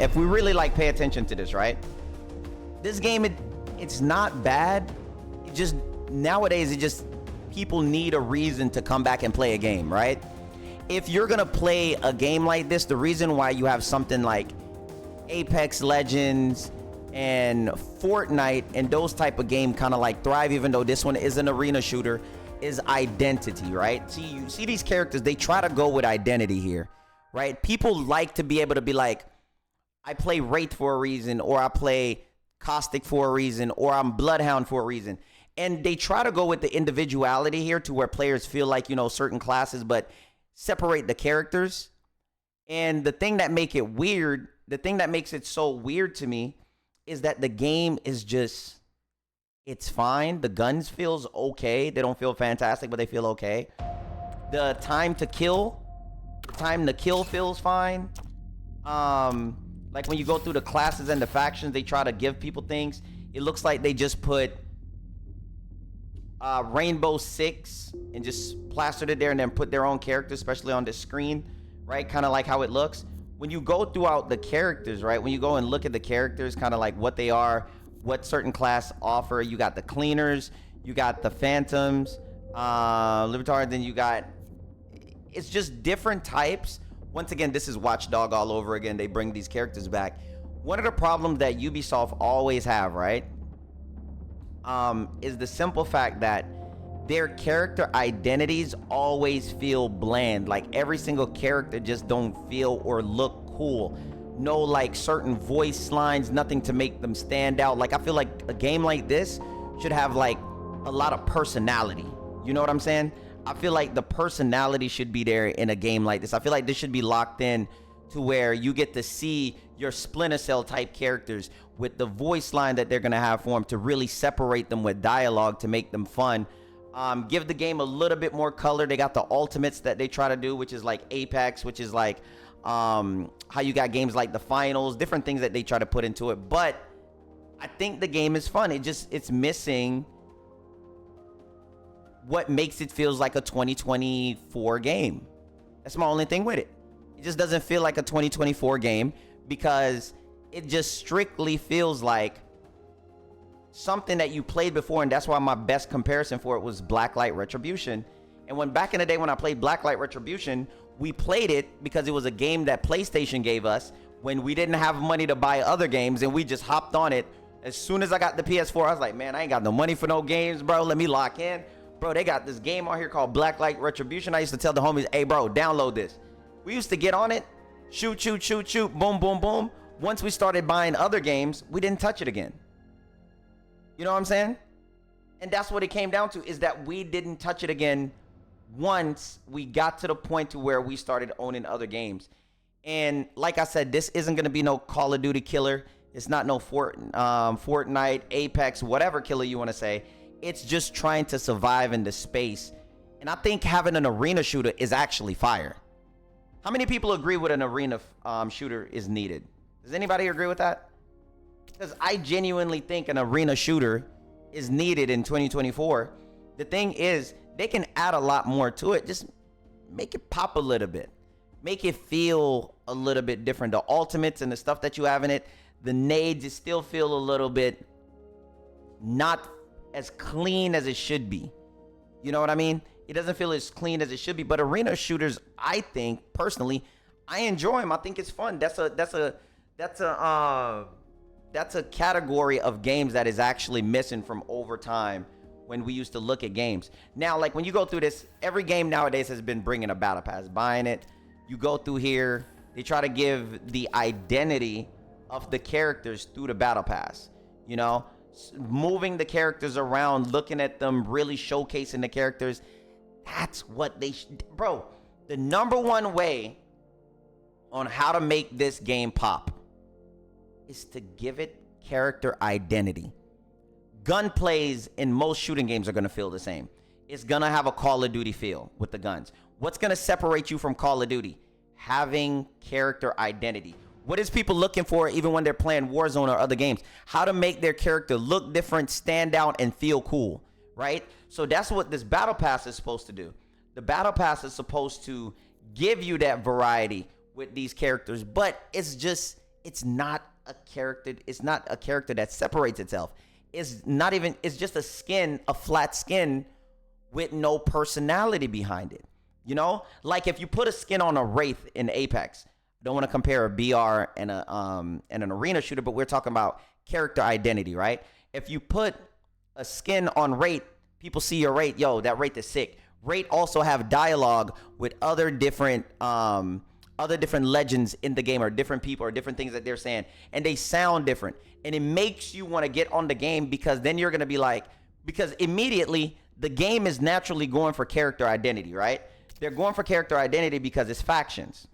if we really like pay attention to this, right? This game, it's not bad. It just, nowadays, it just, people need a reason to come back and play a game, right? If you're gonna play a game like this, the reason why you have something like Apex Legends and Fortnite and those type of game kind of like thrive, even though this one is an arena shooter, is identity, right? See, you see these characters, they try to go with identity here, right? People like to be able to be like, I play Wraith for a reason, or I play Caustic for a reason, or I'm Bloodhound for a reason. And they try to go with the individuality here to where players feel like, you know, certain classes, but separate the characters. And the thing that make it weird, the thing that makes it so weird to me is that the game is just, it's fine. The guns feels okay. They don't feel fantastic, but they feel okay. The time to kill feels fine. Like when you go through the classes and the factions, they try to give people things. It looks like they just put Rainbow Six and just plastered it there and then put their own characters, especially on the screen, right? Kind of like how it looks. When you go throughout the characters, right? When you go and look at the characters, kind of like what they are, what certain class offer. You got the cleaners, you got the phantoms, libertarians, then you got, it's just different types. Once again, this is Watchdog all over again. They bring these characters back. One of the problems that Ubisoft always have, right, is the simple fact that their character identities always feel bland. Like every single character just don't feel or look cool. No like certain voice lines, nothing to make them stand out. Like I feel like a game like this should have like a lot of personality. You know what I'm saying? I feel like the personality should be there in a game like this. I feel like this should be locked in to where you get to see your Splinter Cell type characters with the voice line that they're gonna have for them to really separate them with dialogue to make them fun. Give the game a little bit more color. They got the ultimates that they try to do, which is like Apex, which is like how you got games like the finals, different things that they try to put into it. But I think the game is fun. It's missing what makes it feels like a 2024 game. That's my only thing with it. It just doesn't feel like a 2024 game because it just strictly feels like something that you played before. And that's why my best comparison for it was Blacklight Retribution. And when back in the day when I played Blacklight Retribution, we played it because it was a game that PlayStation gave us when we didn't have money to buy other games, and we just hopped on it. As soon as I got the PS4, I was like, man, I ain't got no money for no games, bro. Let me lock in. Bro, they got this game on here called Blacklight Retribution. I used to tell the homies, hey, bro, download this. We used to get on it, shoot, shoot, shoot, shoot, boom, boom, boom. Once we started buying other games, we didn't touch it again. You know what I'm saying? And that's what it came down to, is that we didn't touch it again once we got to the point to where we started owning other games. And like I said, this isn't going to be no Call of Duty killer. It's not no Fortnite, Apex, whatever killer you want to say. It's just trying to survive in the space. And I think having an arena shooter is actually fire. How many people agree with an arena shooter is needed? Does anybody agree with that? Because I genuinely think an arena shooter is needed in 2024. The thing is, they can add a lot more to it. Just make it pop a little bit. Make it feel a little bit different. The ultimates and the stuff that you have in it, the nades, it still feel a little bit not as clean as it should be. You know what I mean? It doesn't feel as clean as it should be. But arena shooters, I think personally, I enjoy them. I think it's fun. That's a category of games that is actually missing from over time when we used to look at games. Now, like when you go through this, every game nowadays has been bringing a battle pass, buying it. You go through here, they try to give the identity of the characters through the battle pass, you know, moving the characters around, looking at them, really showcasing the characters. That's what they bro, the number one way on how to make this game pop is to give it character identity. Gunplays in most shooting games are going to feel the same. It's going to have a Call of Duty feel with the guns. What's going to separate you from Call of Duty? Having character identity. What is people looking for even when they're playing Warzone or other games? How to make their character look different, stand out, and feel cool, right? So that's what this Battle Pass is supposed to do. The Battle Pass is supposed to give you that variety with these characters, but it's it's not a character. It's not a character that separates itself. It's not even. It's just a skin, a flat skin with no personality behind it. You know, like if you put a skin on a Wraith in Apex. I don't want to compare a BR and an arena shooter, but we're talking about character identity, right? If you put a skin on Wraith, people see your Wraith. Yo, that Wraith is sick. Wraith also have dialogue with other different legends in the game, or different people, or different things that they're saying, and they sound different, and it makes you want to get on the game, because then you're gonna be like, because immediately the game is naturally going for character identity, right? They're going for character identity because it's factions.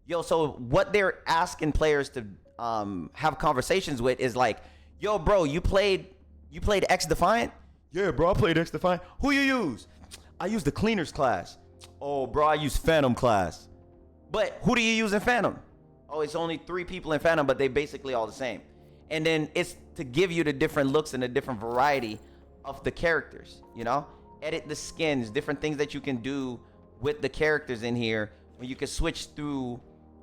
Yo, so what they're asking players to have conversations with is like, yo, bro, you played XDEFIANT? Yeah, bro, I played XDEFIANT. Who you use? I use the cleaners class. Oh, bro, I use Phantom class. But who do you use in Phantom? Oh, it's only 3 people in Phantom, but they basically all the same. And then it's to give you the different looks and the different variety of the characters, you know? Edit the skins, different things that you can do with the characters in here, when you can switch through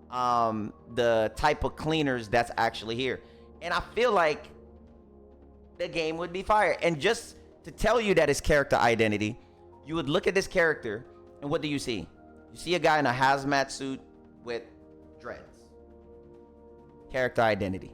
the type of cleaners that's actually here. And I feel like the game would be fire. And just to tell you that it's character identity, you would look at this character, and what do you see? You see a guy in a hazmat suit with dreads. Character identity.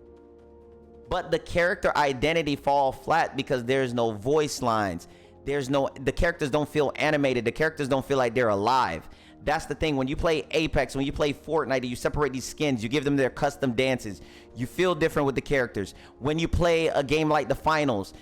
But the character identity fall flat because there's no voice lines. The characters don't feel animated. The characters don't feel like they're alive. That's the thing. When you play Apex, when you play Fortnite, you separate these skins. You give them their custom dances. You feel different with the characters. When you play a game like the Finals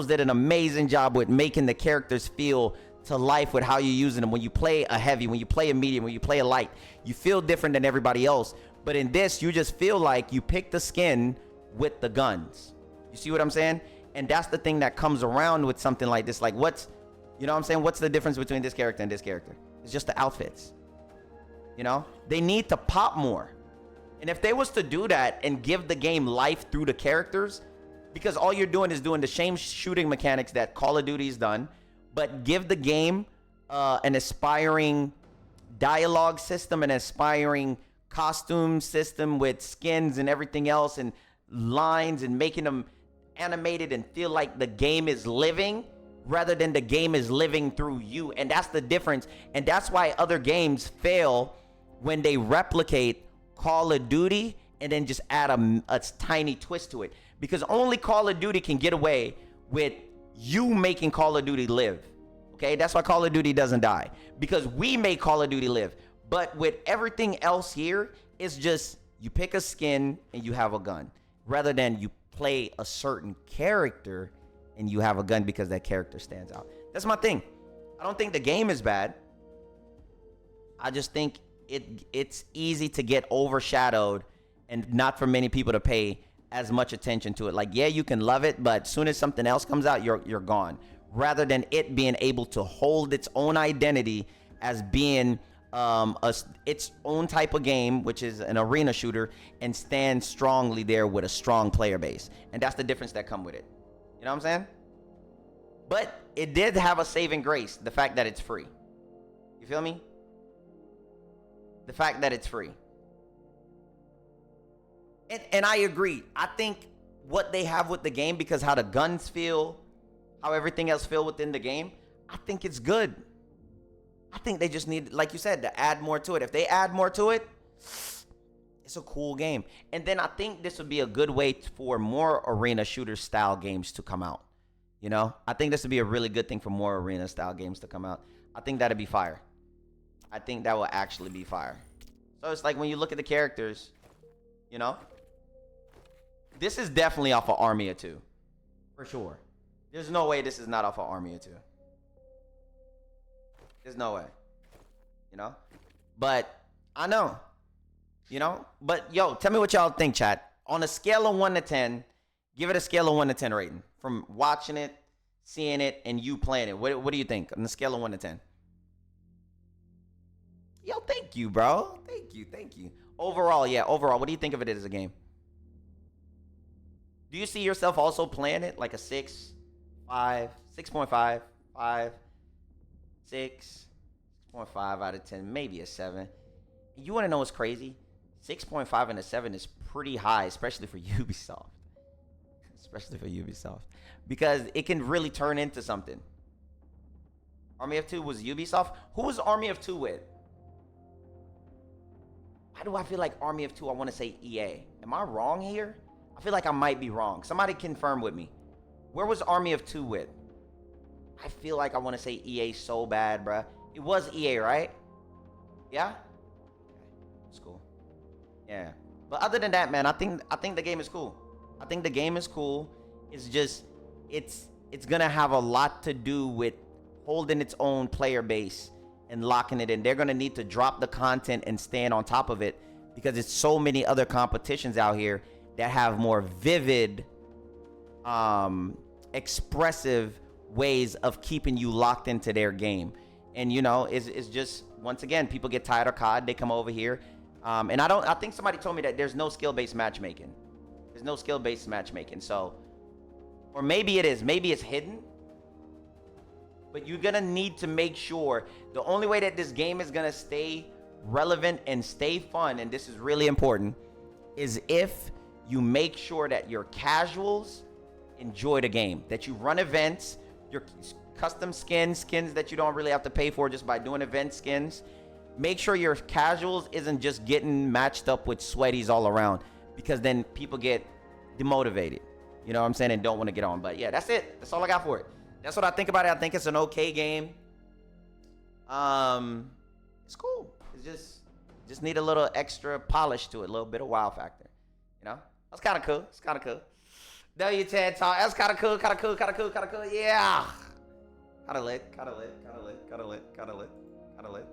did an amazing job with making the characters feel to life with how you're using them. When you play a heavy, when you play a medium, when you play a light, you feel different than everybody else. But in this, you just feel like you pick the skin with the guns. You see what I'm saying? And that's the thing that comes around with something like this. Like, you know what I'm saying? What's the difference between this character and this character? It's just the outfits. You know? They need to pop more. And if they was to do that and give the game life through the characters, because all you're doing is doing the same shooting mechanics that Call of Duty's done, but give the game an aspiring dialogue system, an aspiring costume system with skins and everything else, and lines, and making them animated and feel like the game is living rather than the game is living through you. And that's the difference. And that's why other games fail when they replicate Call of Duty and then just add a tiny twist to it, because only Call of Duty can get away with you making Call of Duty live. Okay, that's why Call of Duty doesn't die, because we make Call of Duty live. But with everything else here, it's just you pick a skin and you have a gun, rather than you play a certain character and you have a gun because that character stands out. That's my thing. I don't think the game is bad. I just think it's easy to get overshadowed and not for many people to pay as much attention to it. Like, yeah, you can love it, but as soon as something else comes out, you're gone. Rather than it being able to hold its own identity as being its own type of game, which is an arena shooter, and stand strongly there with a strong player base. And that's the difference that come with it. You know what I'm saying? But it did have a saving grace, the fact that it's free. You feel me? The fact that it's free. And I agree. I think what they have with the game, because how the guns feel, how everything else feel within the game, I think it's good. I think they just need, like you said, to add more to it. If they add more to it, it's a cool game. And then I think this would be a good way for more arena shooter style games to come out. You know, I think this would be a really good thing for more arena style games to come out. I think that'd be fire. I think that will actually be fire. So it's like when you look at the characters, you know, this is definitely off of Armia 2. For sure. There's no way this is not off of Armia 2. There's no way. You know? But I know. You know? But yo, tell me what y'all think, chat. On a scale of 1 to 10, give it a scale of 1 to 10 rating. From watching it, seeing it, and you playing it. What do you think on the scale of 1 to 10? Yo, thank you, bro. Thank you. Overall, what do you think of it as a game? Do you see yourself also playing it like a 6, 5, 6.5, 5, 6, 6.5 out of 10, maybe a 7? You want to know what's crazy? 6.5 and a 7 is pretty high, especially for Ubisoft. Especially for Ubisoft. Because it can really turn into something. Army of Two was Ubisoft? Who was Army of Two with? Why do I feel like Army of Two, I want to say EA? Am I wrong here? I feel like I might be wrong. Somebody confirm with me. Where was Army of Two with? I feel like I want to say EA so bad, bruh. It was EA, right? Yeah? It's cool. Yeah. But other than that, man, I think the game is cool. I think the game is cool. It's just, it's gonna have a lot to do with holding its own player base and locking it in. They're gonna need to drop the content and stand on top of it because it's so many other competitions out here that have more vivid, expressive ways of keeping you locked into their game. And you know, it's just, once again, people get tired of COD, they come over here. And I think somebody told me that there's no skill-based matchmaking. There's no skill-based matchmaking. So, or maybe it is, maybe it's hidden. But you're gonna need to make sure, the only way that this game is gonna stay relevant and stay fun, and this is really important, is if you make sure that your casuals enjoy the game, that you run events, your custom skins that you don't really have to pay for just by doing event skins. Make sure your casuals isn't just getting matched up with sweaties all around, because then people get demotivated, you know what I'm saying, and don't want to get on. But yeah, that's it. That's all I got for it. That's what I think about it. I think it's an okay game. It's cool. It's just need a little extra polish to it, a little bit of wow factor, you know. That's kind of cool. It's kind of cool. W10 talk. That's kind of cool. Kind of cool. Kind of cool. Kind of cool. Yeah. Kind of lit. Kind of lit. Kind of lit. Kind of lit. Kind of lit. Kind of lit.